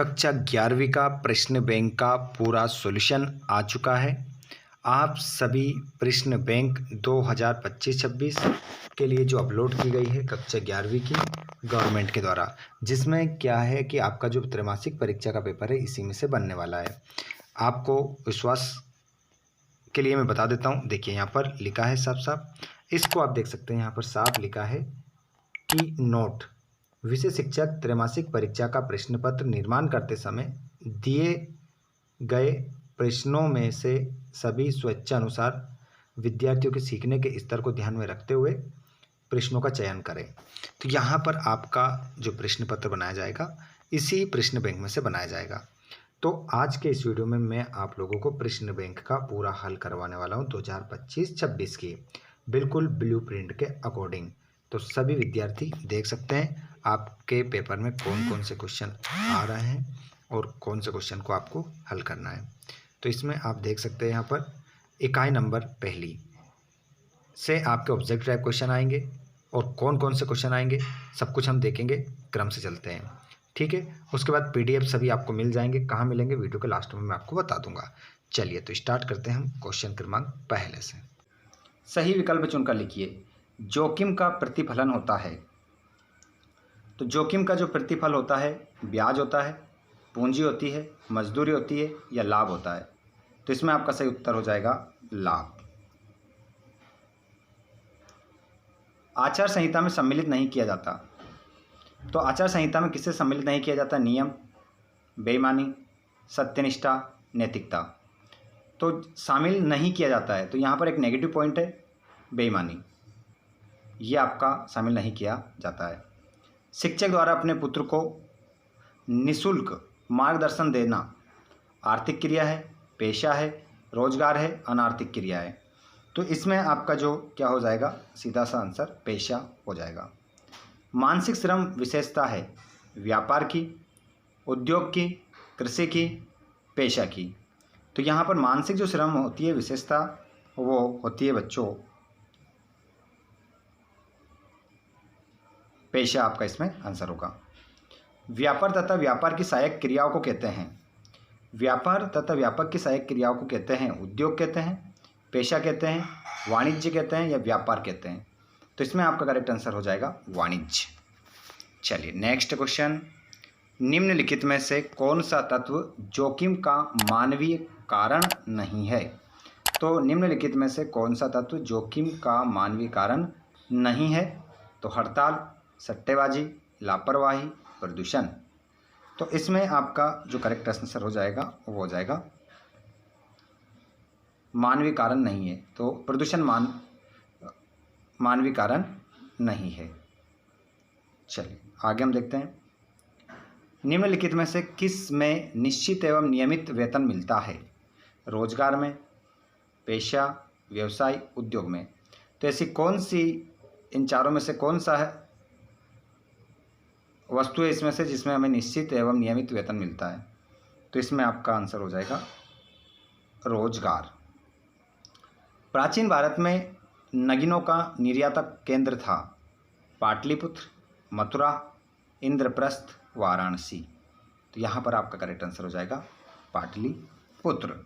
कक्षा 11वीं का प्रश्न बैंक का पूरा सॉल्यूशन आ चुका है। आप सभी प्रश्न बैंक 2025-26 के लिए जो अपलोड की गई है कक्षा 11वीं की गवर्नमेंट के द्वारा, जिसमें क्या है कि आपका जो त्रैमासिक परीक्षा का पेपर है इसी में से बनने वाला है। आपको विश्वास के लिए मैं बता देता हूँ। देखिए यहाँ पर लिखा है साफ साफ, इसको आप देख सकते हैं। यहाँ पर साफ लिखा है कि नोट, विषय शिक्षक त्रैमासिक परीक्षा का प्रश्न पत्र निर्माण करते समय दिए गए प्रश्नों में से सभी स्वेच्छा अनुसार विद्यार्थियों के सीखने के स्तर को ध्यान में रखते हुए प्रश्नों का चयन करें। तो यहाँ पर आपका जो प्रश्न पत्र बनाया जाएगा इसी प्रश्न बैंक में से बनाया जाएगा। तो आज के इस वीडियो में मैं आप लोगों को प्रश्न बैंक का पूरा हल करवाने वाला हूँ 2025-26 की, बिल्कुल ब्लूप्रिंट के अकॉर्डिंग। तो सभी विद्यार्थी देख सकते हैं आपके पेपर में कौन कौन से क्वेश्चन आ रहे हैं और कौन से क्वेश्चन को आपको हल करना है। तो इसमें आप देख सकते हैं यहाँ पर इकाई नंबर पहली से आपके ऑब्जेक्ट टाइप क्वेश्चन आएंगे और कौन कौन से क्वेश्चन आएंगे सब कुछ हम देखेंगे, क्रम से चलते हैं, ठीक है। उसके बाद पीडीएफ सभी आपको मिल जाएंगे। कहाँ मिलेंगे वीडियो के लास्ट में मैं आपको बता दूंगा। चलिए तो स्टार्ट करते हैं हम क्वेश्चन क्रमांक पहले से। सही विकल्प चुनकर लिखिए। जोखिम का प्रतिफलन होता है। तो जोखिम का जो प्रतिफल होता है ब्याज होता है, पूंजी होती है, मजदूरी होती है या लाभ होता है। तो इसमें आपका सही उत्तर हो जाएगा लाभ। आचार संहिता में सम्मिलित नहीं किया जाता। तो आचार संहिता में किससे सम्मिलित नहीं किया जाता? नियम, बेईमानी, सत्यनिष्ठा, नैतिकता। तो शामिल नहीं किया जाता है, तो यहाँ पर एक नेगेटिव पॉइंट है बेईमानी, ये आपका शामिल नहीं किया जाता है। शिक्षक द्वारा अपने पुत्र को निःशुल्क मार्गदर्शन देना आर्थिक क्रिया है, पेशा है, रोजगार है, अनार्थिक क्रिया है। तो इसमें आपका जो क्या हो जाएगा, सीधा सा आंसर पेशा हो जाएगा। मानसिक श्रम विशेषता है व्यापार की, उद्योग की, कृषि की, पेशा की। तो यहाँ पर मानसिक जो श्रम होती है विशेषता वो होती है बच्चों पेशा, आपका इसमें आंसर होगा। व्यापार तथा व्यापार की सहायक क्रियाओं को कहते हैं, व्यापार तथा व्यापक की सहायक क्रियाओं को कहते हैं उद्योग कहते हैं, पेशा कहते हैं, वाणिज्य कहते हैं या व्यापार कहते हैं। तो इसमें आपका करेक्ट आंसर हो जाएगा वाणिज्य। चलिए नेक्स्ट क्वेश्चन, निम्नलिखित में से कौन सा तत्व जोखिम का मानवीय कारण नहीं है? तो निम्नलिखित में से कौन सा तत्व जोखिम का मानवीय कारण नहीं है? तो हड़ताल, सट्टेबाजी, लापरवाही, प्रदूषण। तो इसमें आपका जो करेक्ट आंसर हो जाएगा वो हो जाएगा मानवीय कारण नहीं है। तो प्रदूषण मानवीय कारण नहीं है। चलिए आगे हम देखते हैं, निम्नलिखित में से किस में निश्चित एवं नियमित वेतन मिलता है? रोजगार में, पेशा, व्यवसाय, उद्योग में। तो ऐसी कौन सी इन चारों में से कौन सा है वस्तु है इसमें से जिसमें हमें निश्चित एवं नियमित वेतन मिलता है? तो इसमें आपका आंसर हो जाएगा रोजगार। प्राचीन भारत में नगीनों का निर्यातक केंद्र था पाटलिपुत्र, मथुरा, इंद्रप्रस्थ, वाराणसी। तो यहाँ पर आपका करेक्ट आंसर हो जाएगा पाटलिपुत्र।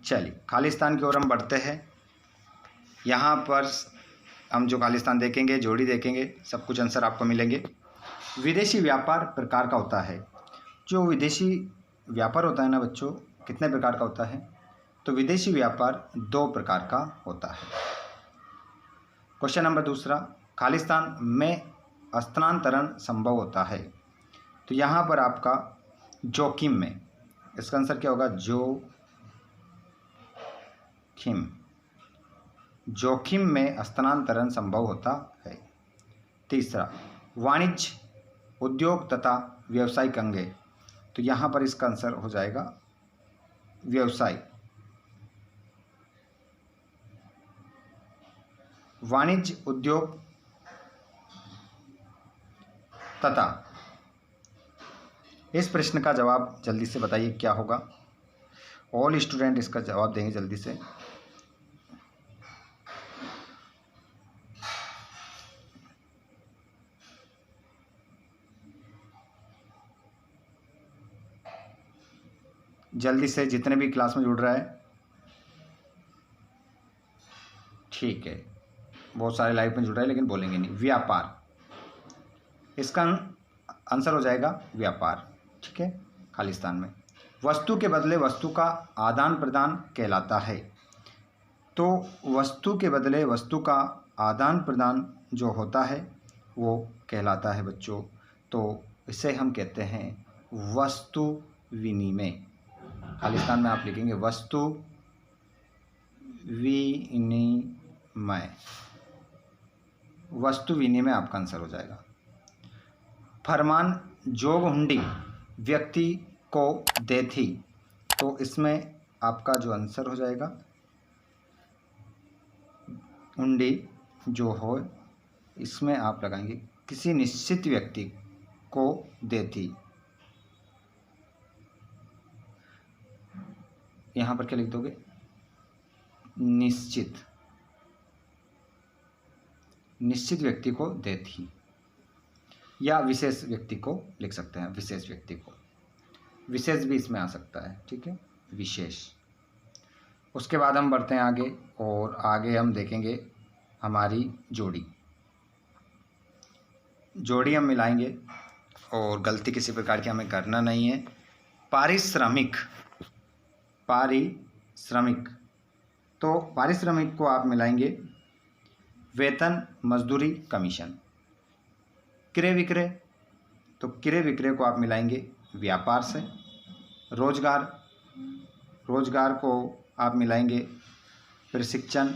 चलिए खालिस्तान की ओर हम बढ़ते हैं। यहाँ पर हम जो खालिस्तान देखेंगे, जोड़ी देखेंगे, सब कुछ आंसर आपको मिलेंगे। विदेशी व्यापार प्रकार का होता है। जो विदेशी व्यापार होता है ना बच्चों, कितने प्रकार का होता है? तो विदेशी व्यापार 2 प्रकार का होता है। क्वेश्चन नंबर दूसरा, खालिस्तान में स्थानांतरण संभव होता है। तो यहाँ पर आपका जोखिम में, इसका आंसर क्या होगा? जोखिम में स्थानांतरण संभव होता है। तीसरा, वाणिज्य, उद्योग तथा व्यवसायिक अंगे। तो यहाँ पर इसका आंसर हो जाएगा व्यवसाय। वाणिज्य, उद्योग तथा, इस प्रश्न का जवाब जल्दी से बताइए क्या होगा? ऑल स्टूडेंट इसका जवाब देंगे जल्दी से। जल्दी से जितने भी क्लास में जुड़ रहा है, ठीक है, बहुत सारे लाइव में जुड़ रहे हैं लेकिन बोलेंगे नहीं। व्यापार, इसका आंसर हो जाएगा व्यापार, ठीक है, खालिस्तान में। वस्तु के बदले वस्तु का आदान प्रदान कहलाता है। तो वस्तु के बदले वस्तु का आदान प्रदान जो होता है वो कहलाता है बच्चों, तो इसे हम कहते हैं वस्तु विनिमय। खालिस्तान में आप लिखेंगे वस्तु विनिमय, वस्तु विनिमय आपका आंसर हो जाएगा। फरमान जोग हुंडी व्यक्ति को दे थी, तो इसमें आपका जो आंसर हो जाएगा हुंडी जो हो, इसमें आप लगाएंगे किसी निश्चित व्यक्ति को दे थी। यहाँ पर क्या लिख दोगे? निश्चित व्यक्ति को दे थी, या विशेष व्यक्ति को लिख सकते हैं, विशेष व्यक्ति को, विशेष भी इसमें आ सकता है, ठीक है, विशेष। उसके बाद हम बढ़ते हैं आगे, और आगे हम देखेंगे हमारी जोड़ी हम मिलाएंगे, और गलती किसी प्रकार की हमें करना नहीं है। पारिश्रमिक, तो पारिश्रमिक को आप मिलाएंगे वेतन, मजदूरी, कमीशन। क्रय विक्रय, तो क्रय विक्रय को आप मिलाएंगे व्यापार से। रोजगार को आप मिलाएंगे प्रशिक्षण।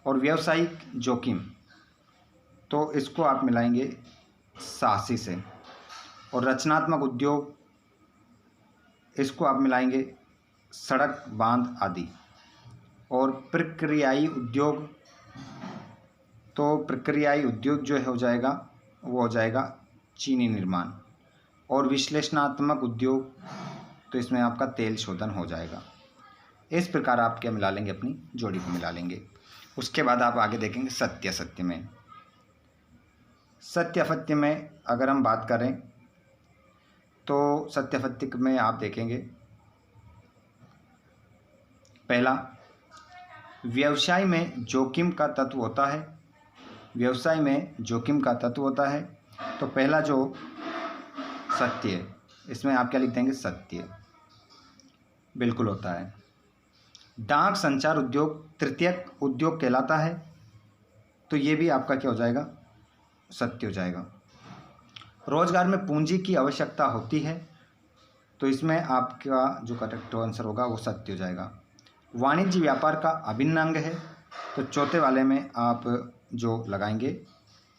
और व्यावसायिक जोखिम, तो इसको आप मिलाएंगे साहसी से। और रचनात्मक उद्योग, इसको आप मिलाएंगे सड़क, बांध आदि। और प्रक्रियाई उद्योग, तो प्रक्रियाई उद्योग जो है हो जाएगा, वो हो जाएगा चीनी निर्माण। और विश्लेषणात्मक उद्योग, तो इसमें आपका तेल शोधन हो जाएगा। इस प्रकार आप क्या मिला लेंगे? अपनी जोड़ी को मिला लेंगे। उसके बाद आप आगे देखेंगे सत्य में। सत्य में अगर हम बात करें तो सत्य में आप देखेंगे पहला, व्यवसाय में जोखिम का तत्व होता है। व्यवसाय में जोखिम का तत्व होता है, तो पहला जो सत्य, इसमें आप क्या लिख देंगे? सत्य, बिल्कुल होता है। डाक संचार उद्योग तृतीयक उद्योग कहलाता है, तो ये भी आपका क्या हो जाएगा? सत्य हो जाएगा। रोजगार में पूंजी की आवश्यकता होती है, तो इसमें आपका जो करेक्ट आंसर होगा वो सत्य हो जाएगा। वाणिज्य व्यापार का अभिन्न अंग है, तो चौथे वाले में आप जो लगाएंगे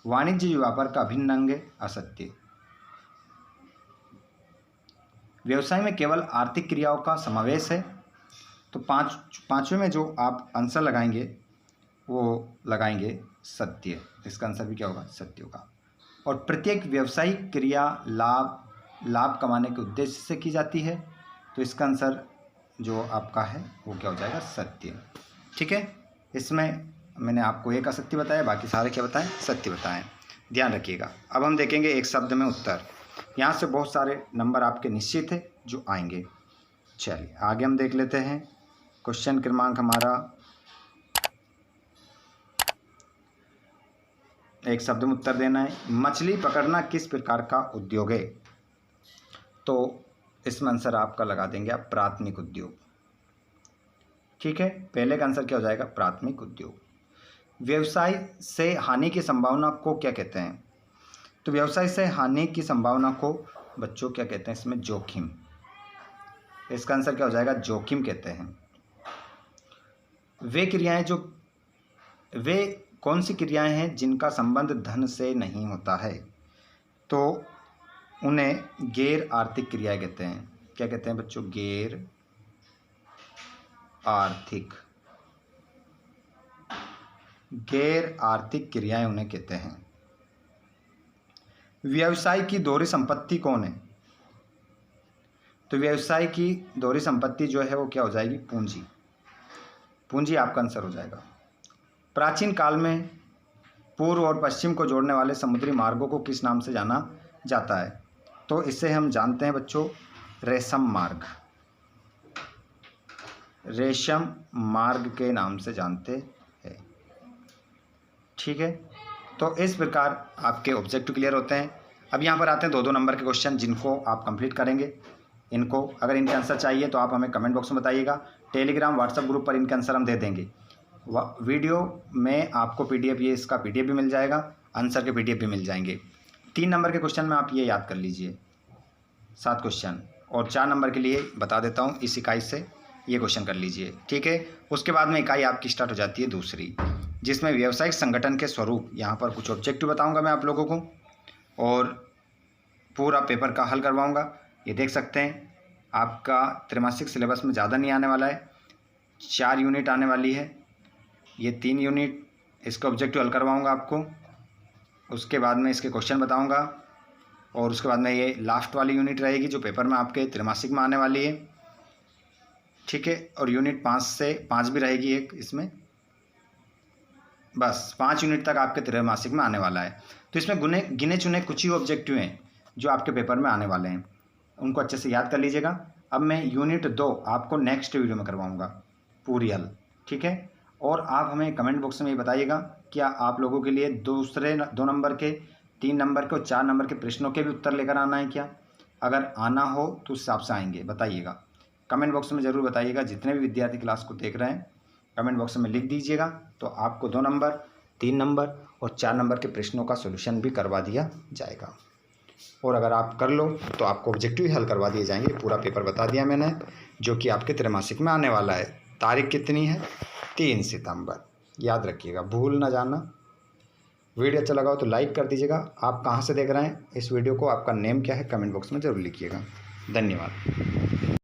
वाणिज्य व्यापार का अभिन्न अंग है, असत्य। व्यवसाय में केवल आर्थिक क्रियाओं का समावेश है, तो पांचवें में जो आप आंसर लगाएंगे वो लगाएंगे सत्य। इसका आंसर भी क्या होगा? सत्य होगा। और प्रत्येक व्यावसायिक क्रिया लाभ कमाने के उद्देश्य से की जाती है, तो इसका आंसर जो आपका है वो क्या हो जाएगा? सत्य, ठीक है। इसमें मैंने आपको एक असत्य बताया, बाकी सारे क्या बताएं? सत्य बताएं, ध्यान रखिएगा। अब हम देखेंगे एक शब्द में उत्तर। यहाँ से बहुत सारे नंबर आपके निश्चित है जो आएंगे। चलिए आगे हम देख लेते हैं। क्वेश्चन क्रमांक हमारा, एक शब्द में उत्तर देना है। मछली पकड़ना किस प्रकार का उद्योग है? तो इसमें आंसर आपका लगा देंगे आप प्राथमिक उद्योग, ठीक है। पहले का आंसर क्या हो जाएगा? प्राथमिक उद्योग। व्यवसाय से हानि की संभावना को क्या कहते हैं? तो व्यवसाय से हानि की संभावना को बच्चों क्या कहते हैं? इसमें जोखिम। इसका आंसर क्या हो जाएगा? जोखिम कहते हैं। वे कौन सी क्रियाएं हैं जिनका संबंध धन से नहीं होता है? तो उन्हें गैर आर्थिक क्रियाएं कहते हैं। क्या कहते हैं बच्चों? गैर आर्थिक क्रियाएं उन्हें कहते हैं। व्यवसाय की दोहरी संपत्ति कौन है? तो व्यवसाय की दोहरी संपत्ति जो है वो क्या हो जाएगी? पूंजी आपका आंसर हो जाएगा। प्राचीन काल में पूर्व और पश्चिम को जोड़ने वाले समुद्री मार्गों को किस नाम से जाना जाता है? तो इससे हम जानते हैं बच्चों रेशम मार्ग। रेशम मार्ग के नाम से जानते हैं। ठीक है, तो इस प्रकार आपके ऑब्जेक्टिव क्लियर होते हैं। अब यहाँ पर आते हैं 2-2 नंबर के क्वेश्चन जिनको आप कंप्लीट करेंगे। इनको अगर इनके आंसर चाहिए तो आप हमें कमेंट बॉक्स में बताइएगा। टेलीग्राम व्हाट्सएप ग्रुप पर इनके आंसर हम दे देंगे। वीडियो में आपको पीडीएफ, ये इसका पीडीएफ भी मिल जाएगा, आंसर के पीडीएफ भी मिल जाएंगे। 3 नंबर के क्वेश्चन में आप ये याद कर लीजिए, 7 क्वेश्चन, और 4 नंबर के लिए बता देता हूँ, इस इकाई से ये क्वेश्चन कर लीजिए। ठीक है, उसके बाद में इकाई आपकी स्टार्ट हो जाती है दूसरी, जिसमें व्यावसायिक संगठन के स्वरूप, यहाँ पर कुछ ऑब्जेक्टिव बताऊँगा मैं आप लोगों को और पूरा पेपर का हल करवाऊँगा। ये देख सकते हैं, आपका त्रैमासिक सिलेबस में ज़्यादा नहीं आने वाला है, 4 यूनिट आने वाली है। ये 3 यूनिट इसका ऑब्जेक्टिव हल करवाऊँगा आपको, उसके बाद में इसके क्वेश्चन बताऊँगा, और उसके बाद में ये लास्ट वाली यूनिट रहेगी जो पेपर में आपके त्रैमासिक में आने वाली है। ठीक है, और यूनिट 5 से 5 भी रहेगी एक इसमें, बस 5 यूनिट तक आपके त्रैमासिक में आने वाला है। तो इसमें गिने चुने कुछ ही ऑब्जेक्टिव हैं जो आपके पेपर में आने वाले हैं, उनको अच्छे से याद कर लीजिएगा। अब मैं यूनिट 2 आपको नेक्स्ट वीडियो में करवाऊँगा पूरी हल। ठीक है, और आप हमें कमेंट बॉक्स में ये बताइएगा, क्या आप लोगों के लिए दूसरे 2 नंबर के, 3 नंबर के और 4 नंबर के प्रश्नों के भी उत्तर लेकर आना है क्या? अगर आना हो तो उस हिसाब से आएंगे, बताइएगा। कमेंट बॉक्स में ज़रूर बताइएगा। जितने भी विद्यार्थी क्लास को देख रहे हैं कमेंट बॉक्स में लिख दीजिएगा, तो आपको 2 नंबर, 3 नंबर और 4 नंबर के प्रश्नों का सोल्यूशन भी करवा दिया जाएगा। और अगर आप कर लो तो आपको ऑब्जेक्टिव ही हल करवा दिए जाएंगे। पूरा पेपर बता दिया मैंने, जो कि आपके त्रैमासिक में आने वाला है। तारीख कितनी है? 3 सितंबर। याद रखिएगा, भूल ना जाना। वीडियो अच्छा लगा हो तो लाइक कर दीजिएगा। आप कहाँ से देख रहे हैं इस वीडियो को, आपका नेम क्या है, कमेंट बॉक्स में ज़रूर लिखिएगा। धन्यवाद।